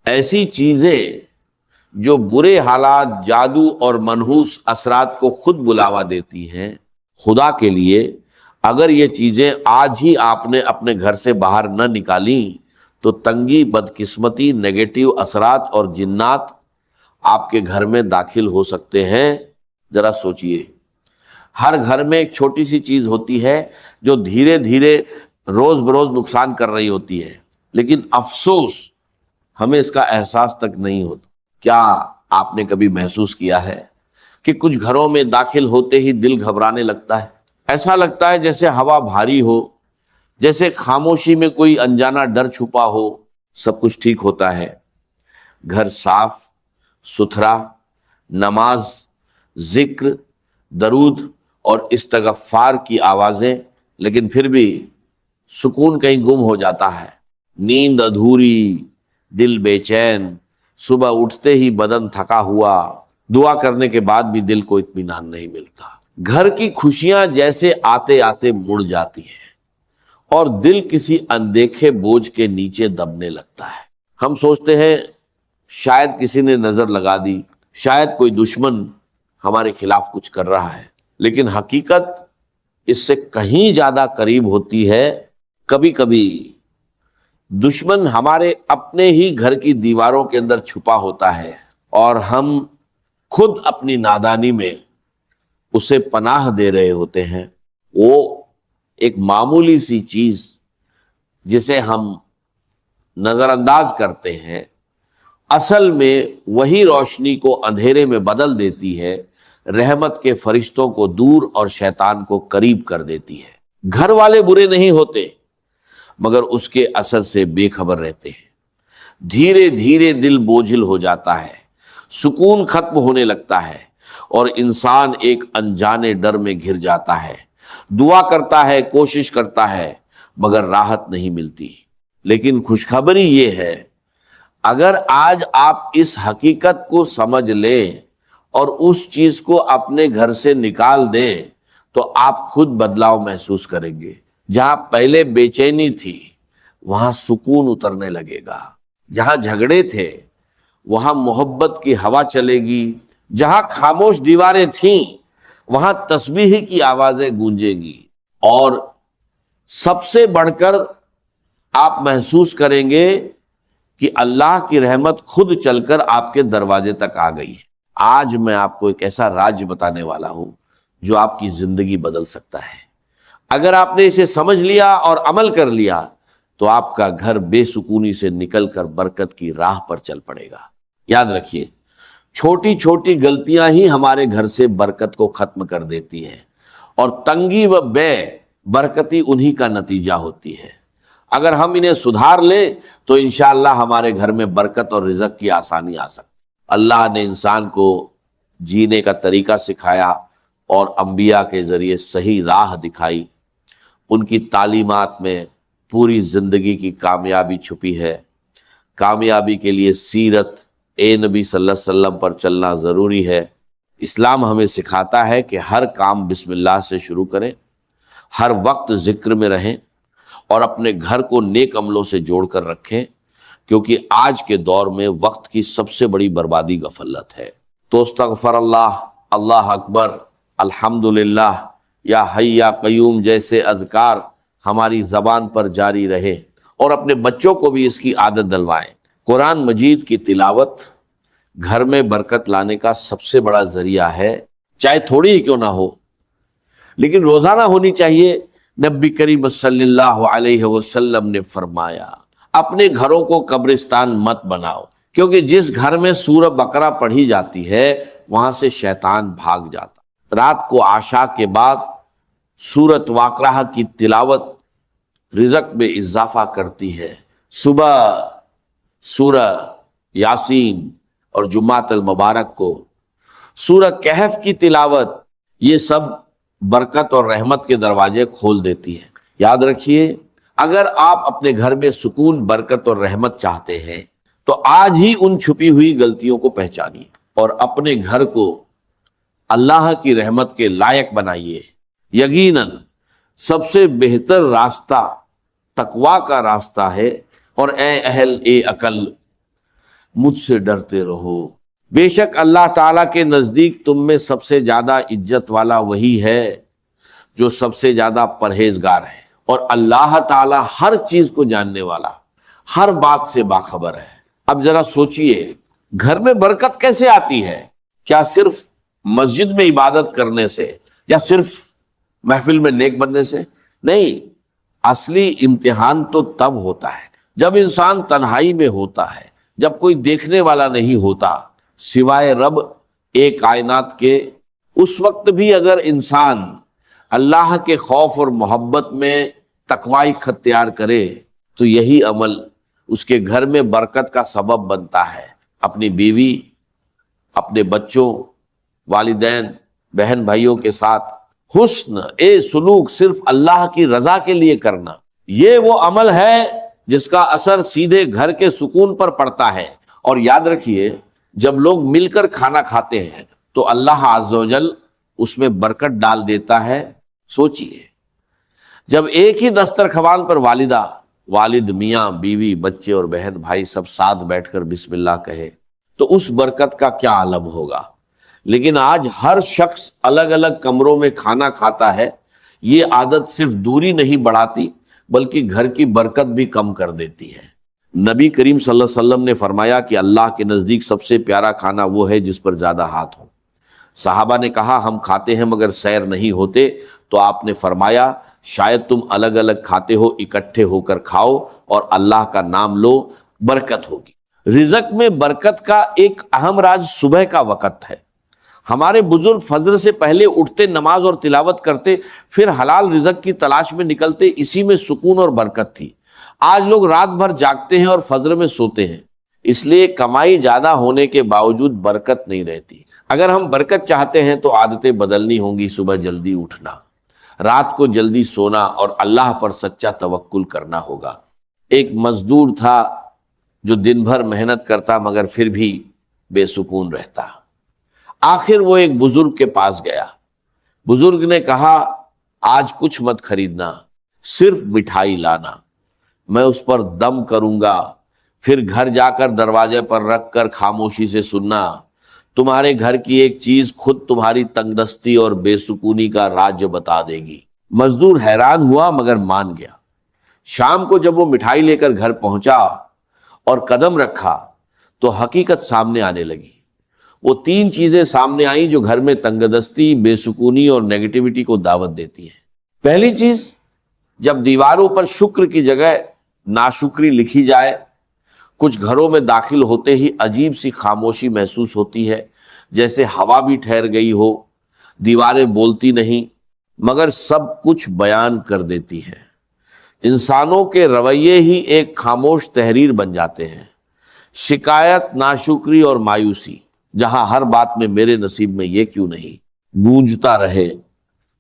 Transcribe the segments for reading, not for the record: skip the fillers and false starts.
ایسی چیزیں جو برے حالات، جادو اور منحوس اثرات کو خود بلاوا دیتی ہیں، خدا کے لیے اگر یہ چیزیں آج ہی آپ نے اپنے گھر سے باہر نہ نکالیں تو تنگی، بدقسمتی، نیگیٹو اثرات اور جنات آپ کے گھر میں داخل ہو سکتے ہیں۔ ذرا سوچئے، ہر گھر میں ایک چھوٹی سی چیز ہوتی ہے جو دھیرے دھیرے روز بروز نقصان کر رہی ہوتی ہے، لیکن افسوس ہمیں اس کا احساس تک نہیں ہوتا۔ کیا آپ نے کبھی محسوس کیا ہے کہ کچھ گھروں میں داخل ہوتے ہی دل گھبرانے لگتا ہے؟ ایسا لگتا ہے جیسے ہوا بھاری ہو، جیسے خاموشی میں کوئی انجانا ڈر چھپا ہو۔ سب کچھ ٹھیک ہوتا ہے، گھر صاف ستھرا، نماز، ذکر، درود اور استغفار کی آوازیں، لیکن پھر بھی سکون کہیں گم ہو جاتا ہے۔ نیند ادھوری، دل بے چین، صبح اٹھتے ہی بدن تھکا ہوا، دعا کرنے کے بعد بھی دل کو اطمینان نہیں ملتا۔ گھر کی خوشیاں جیسے آتے آتے مڑ جاتی ہیں اور دل کسی اندیکھے بوجھ کے نیچے دبنے لگتا ہے۔ ہم سوچتے ہیں شاید کسی نے نظر لگا دی، شاید کوئی دشمن ہمارے خلاف کچھ کر رہا ہے، لیکن حقیقت اس سے کہیں زیادہ قریب ہوتی ہے۔ کبھی کبھی دشمن ہمارے اپنے ہی گھر کی دیواروں کے اندر چھپا ہوتا ہے اور ہم خود اپنی نادانی میں اسے پناہ دے رہے ہوتے ہیں۔ وہ ایک معمولی سی چیز جسے ہم نظر انداز کرتے ہیں، اصل میں وہی روشنی کو اندھیرے میں بدل دیتی ہے، رحمت کے فرشتوں کو دور اور شیطان کو قریب کر دیتی ہے۔ گھر والے برے نہیں ہوتے، مگر اس کے اثر سے بے خبر رہتے ہیں۔ دھیرے دھیرے دل بوجھل ہو جاتا ہے، سکون ختم ہونے لگتا ہے اور انسان ایک انجانے ڈر میں گھر جاتا ہے۔ دعا کرتا ہے، کوشش کرتا ہے، مگر راحت نہیں ملتی۔ لیکن خوشخبری یہ ہے، اگر آج آپ اس حقیقت کو سمجھ لیں اور اس چیز کو اپنے گھر سے نکال دیں تو آپ خود بدلاؤ محسوس کریں گے۔ جہاں پہلے بے چینی تھی وہاں سکون اترنے لگے گا، جہاں جھگڑے تھے وہاں محبت کی ہوا چلے گی، جہاں خاموش دیواریں تھیں وہاں تسبیح کی آوازیں گونجیں گی، اور سب سے بڑھ کر آپ محسوس کریں گے کہ اللہ کی رحمت خود چل کر آپ کے دروازے تک آ گئی ہے۔ آج میں آپ کو ایک ایسا راز بتانے والا ہوں جو آپ کی زندگی بدل سکتا ہے۔ اگر آپ نے اسے سمجھ لیا اور عمل کر لیا تو آپ کا گھر بے سکونی سے نکل کر برکت کی راہ پر چل پڑے گا۔ یاد رکھیے، چھوٹی چھوٹی غلطیاں ہی ہمارے گھر سے برکت کو ختم کر دیتی ہیں، اور تنگی و بے برکتی انہی کا نتیجہ ہوتی ہے۔ اگر ہم انہیں سدھار لیں تو انشاءاللہ ہمارے گھر میں برکت اور رزق کی آسانی آ سکتی۔ اللہ نے انسان کو جینے کا طریقہ سکھایا اور انبیاء کے ذریعے صحیح راہ دکھائی۔ ان کی تعلیمات میں پوری زندگی کی کامیابی چھپی ہے۔ کامیابی کے لیے سیرت نبی صلی اللہ علیہ وسلم پر چلنا ضروری ہے۔ اسلام ہمیں سکھاتا ہے کہ ہر کام بسم اللہ سے شروع کریں، ہر وقت ذکر میں رہیں اور اپنے گھر کو نیک عملوں سے جوڑ کر رکھیں، کیونکہ آج کے دور میں وقت کی سب سے بڑی بربادی غفلت ہے۔ تو استغفر اللہ، اللہ اکبر، الحمدللہ، یا حی یا قیوم جیسے اذکار ہماری زبان پر جاری رہے، اور اپنے بچوں کو بھی اس کی عادت دلوائیں۔ قرآن مجید کی تلاوت گھر میں برکت لانے کا سب سے بڑا ذریعہ ہے، چاہے تھوڑی ہی کیوں نہ ہو، لیکن روزانہ ہونی چاہیے۔ نبی کریم صلی اللہ علیہ وسلم نے فرمایا، اپنے گھروں کو قبرستان مت بناؤ، کیونکہ جس گھر میں سورہ بقرہ پڑھی جاتی ہے وہاں سے شیطان بھاگ جاتا۔ رات کو عشاء کے بعد سورۃ واقعہ کی تلاوت رزق میں اضافہ کرتی ہے۔ صبح سورہ یاسین اور جمعۃ المبارک کو سورہ کہف کی تلاوت، یہ سب برکت اور رحمت کے دروازے کھول دیتی ہے۔ یاد رکھیے، اگر آپ اپنے گھر میں سکون، برکت اور رحمت چاہتے ہیں تو آج ہی ان چھپی ہوئی غلطیوں کو پہچانیے اور اپنے گھر کو اللہ کی رحمت کے لائق بنائیے۔ یقیناً سب سے بہتر راستہ تقویٰ کا راستہ ہے، اور اے اہل عقل، مجھ سے ڈرتے رہو۔ بے شک اللہ تعالیٰ کے نزدیک تم میں سب سے زیادہ عزت والا وہی ہے جو سب سے زیادہ پرہیزگار ہے، اور اللہ تعالیٰ ہر چیز کو جاننے والا، ہر بات سے باخبر ہے۔ اب ذرا سوچئے، گھر میں برکت کیسے آتی ہے؟ کیا صرف مسجد میں عبادت کرنے سے یا صرف محفل میں نیک بننے سے؟ نہیں، اصلی امتحان تو تب ہوتا ہے جب انسان تنہائی میں ہوتا ہے، جب کوئی دیکھنے والا نہیں ہوتا سوائے رب ایک کائنات کے۔ اس وقت بھی اگر انسان اللہ کے خوف اور محبت میں تقوی اختیار کرے تو یہی عمل اس کے گھر میں برکت کا سبب بنتا ہے۔ اپنی بیوی، اپنے بچوں، والدین، بہن بھائیوں کے ساتھ حسن سلوک صرف اللہ کی رضا کے لیے کرنا، یہ وہ عمل ہے جس کا اثر سیدھے گھر کے سکون پر پڑتا ہے۔ اور یاد رکھیے، جب لوگ مل کر کھانا کھاتے ہیں تو اللہ عز و جل اس میں برکت ڈال دیتا ہے۔ سوچئے، جب ایک ہی دسترخوان پر والدہ، والد، میاں، بیوی، بچے اور بہن بھائی سب ساتھ بیٹھ کر بسم اللہ کہے تو اس برکت کا کیا عالم ہوگا۔ لیکن آج ہر شخص الگ الگ کمروں میں کھانا کھاتا ہے۔ یہ عادت صرف دوری نہیں بڑھاتی بلکہ گھر کی برکت بھی کم کر دیتی ہے۔ نبی کریم صلی اللہ علیہ وسلم نے فرمایا کہ اللہ کے نزدیک سب سے پیارا کھانا وہ ہے جس پر زیادہ ہاتھ ہو۔ صحابہ نے کہا ہم کھاتے ہیں مگر سیر نہیں ہوتے، تو آپ نے فرمایا شاید تم الگ الگ کھاتے ہو، اکٹھے ہو کر کھاؤ اور اللہ کا نام لو، برکت ہوگی۔ رزق میں برکت کا ایک اہم راز صبح کا وقت ہے۔ ہمارے بزرگ فجر سے پہلے اٹھتے، نماز اور تلاوت کرتے، پھر حلال رزق کی تلاش میں نکلتے، اسی میں سکون اور برکت تھی۔ آج لوگ رات بھر جاگتے ہیں اور فجر میں سوتے ہیں، اس لیے کمائی زیادہ ہونے کے باوجود برکت نہیں رہتی۔ اگر ہم برکت چاہتے ہیں تو عادتیں بدلنی ہوں گی۔ صبح جلدی اٹھنا، رات کو جلدی سونا اور اللہ پر سچا توکل کرنا ہوگا۔ ایک مزدور تھا جو دن بھر محنت کرتا مگر پھر بھی بے سکون رہتا۔ آخر وہ ایک بزرگ کے پاس گیا۔ بزرگ نے کہا آج کچھ مت خریدنا، صرف مٹھائی لانا، میں اس پر دم کروں گا، پھر گھر جا کر دروازے پر رکھ کر خاموشی سے سننا، تمہارے گھر کی ایک چیز خود تمہاری تنگ دستی اور بے سکونی کا راز بتا دے گی۔ مزدور حیران ہوا مگر مان گیا۔ شام کو جب وہ مٹھائی لے کر گھر پہنچا اور قدم رکھا تو حقیقت سامنے آنے لگی۔ وہ 3 چیزیں سامنے آئیں جو گھر میں تنگ دستی، بے سکونی اور نیگیٹیوٹی کو دعوت دیتی ہیں۔ پہلی چیز، جب دیواروں پر شکر کی جگہ ناشکری لکھی جائے، کچھ گھروں میں داخل ہوتے ہی عجیب سی خاموشی محسوس ہوتی ہے، جیسے ہوا بھی ٹھہر گئی ہو۔ دیواریں بولتی نہیں مگر سب کچھ بیان کر دیتی ہیں۔ انسانوں کے رویے ہی ایک خاموش تحریر بن جاتے ہیں۔ شکایت، ناشکری اور مایوسی، جہاں ہر بات میں میرے نصیب میں یہ کیوں نہیں گونجتا رہے،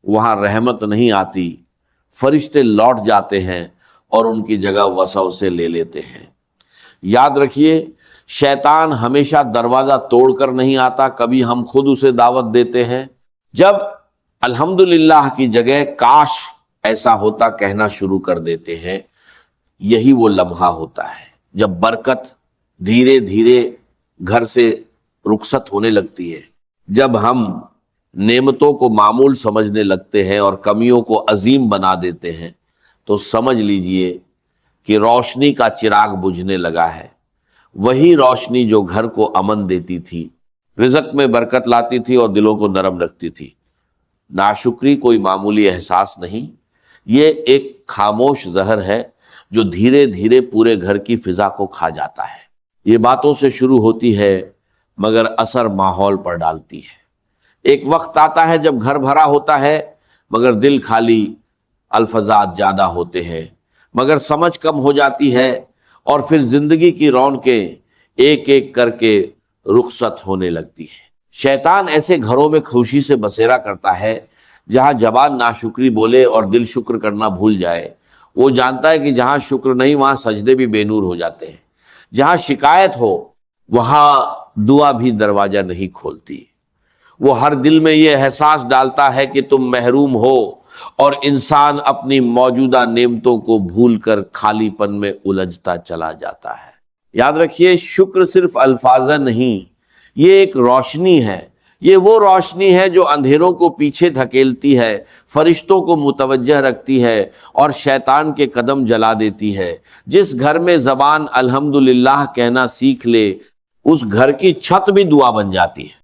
وہاں رحمت نہیں آتی۔ فرشتے لوٹ جاتے ہیں اور ان کی جگہ وسوسے لے لیتے ہیں۔ یاد رکھیے، شیطان ہمیشہ دروازہ توڑ کر نہیں آتا، کبھی ہم خود اسے دعوت دیتے ہیں۔ جب الحمدللہ کی جگہ کاش ایسا ہوتا کہنا شروع کر دیتے ہیں، یہی وہ لمحہ ہوتا ہے جب برکت دھیرے دھیرے گھر سے رخصت ہونے لگتی ہے۔ جب ہم نعمتوں کو معمول سمجھنے لگتے ہیں اور کمیوں کو عظیم بنا دیتے ہیں تو سمجھ لیجئے کہ روشنی کا چراغ بجھنے لگا ہے۔ وہی روشنی جو گھر کو امن دیتی تھی، رزق میں برکت لاتی تھی اور دلوں کو نرم رکھتی تھی۔ ناشکری کوئی معمولی احساس نہیں، یہ ایک خاموش زہر ہے جو دھیرے دھیرے پورے گھر کی فضا کو کھا جاتا ہے۔ یہ باتوں سے شروع ہوتی ہے مگر اثر ماحول پر ڈالتی ہے۔ ایک وقت آتا ہے جب گھر بھرا ہوتا ہے مگر دل خالی، الفاظات زیادہ ہوتے ہیں مگر سمجھ کم ہو جاتی ہے، اور پھر زندگی کی رونقیں ایک ایک کر کے رخصت ہونے لگتی ہے۔ شیطان ایسے گھروں میں خوشی سے بسیرا کرتا ہے جہاں زبان ناشکری بولے اور دل شکر کرنا بھول جائے۔ وہ جانتا ہے کہ جہاں شکر نہیں وہاں سجدے بھی بے نور ہو جاتے ہیں، جہاں شکایت ہو وہاں دعا بھی دروازہ نہیں کھولتی۔ وہ ہر دل میں یہ احساس ڈالتا ہے کہ تم محروم ہو، اور انسان اپنی موجودہ نعمتوں کو بھول کر خالی پن میں الجھتا چلا جاتا ہے۔ یاد رکھیے شکر صرف الفاظ نہیں، یہ ایک روشنی ہے، یہ وہ روشنی ہے جو اندھیروں کو پیچھے دھکیلتی ہے، فرشتوں کو متوجہ رکھتی ہے اور شیطان کے قدم جلا دیتی ہے۔ جس گھر میں زبان الحمدللہ کہنا سیکھ لے اس گھر کی چھت بھی دعا بن جاتی ہے۔